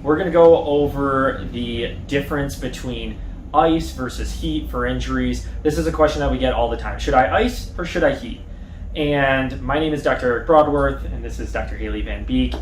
we're going to go over the difference between ice versus heat for injuries. This is a question that we get all the time. Should I ice or should I heat? And my name is Dr. Eric Broadworth, and this is Dr. Haley Van Beek.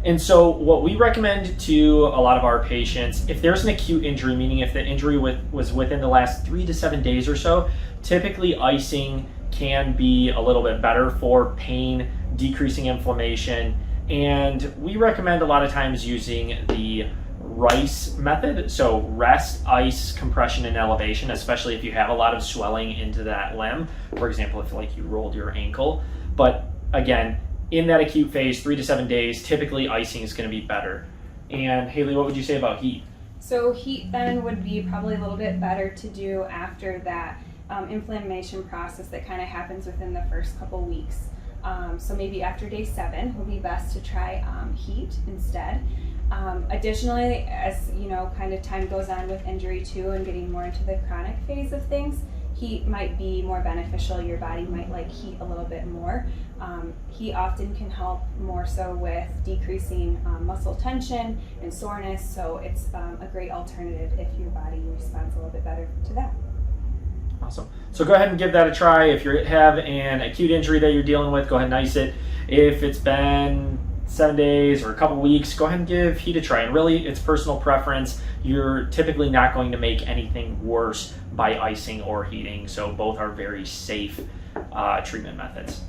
And so what we recommend to a lot of our patients, if there's an acute injury, meaning if the injury was within the last 3 to 7 days or so, typically icing can be a little bit better for pain, decreasing inflammation. And we recommend a lot of times using the RICE method, so rest, ice, compression, and elevation, especially if you have a lot of swelling into that limb. For example, if like you rolled your ankle. But again, in that acute phase, 3 to 7 days, typically icing is going to be better. And Haley, what would you say about heat? So heat then would be probably a little bit better to do after that inflammation process that kind of happens within the first couple weeks. So maybe after day 7 would be best to try heat instead. Additionally, as you know, kind of time goes on with injury too and getting more into the chronic phase of things, heat might be more beneficial. Your body might like heat a little bit more. Heat often can help more so with decreasing muscle tension and soreness, so it's a great alternative if your body responds a little bit better to that. Awesome. So go ahead and give that a try. If you have an acute injury that you're dealing with, go ahead and ice it. If it's been 7 days or a couple weeks, go ahead and give heat a try. And really, it's personal preference. You're typically not going to make anything worse by icing or heating, so both are very safe treatment methods.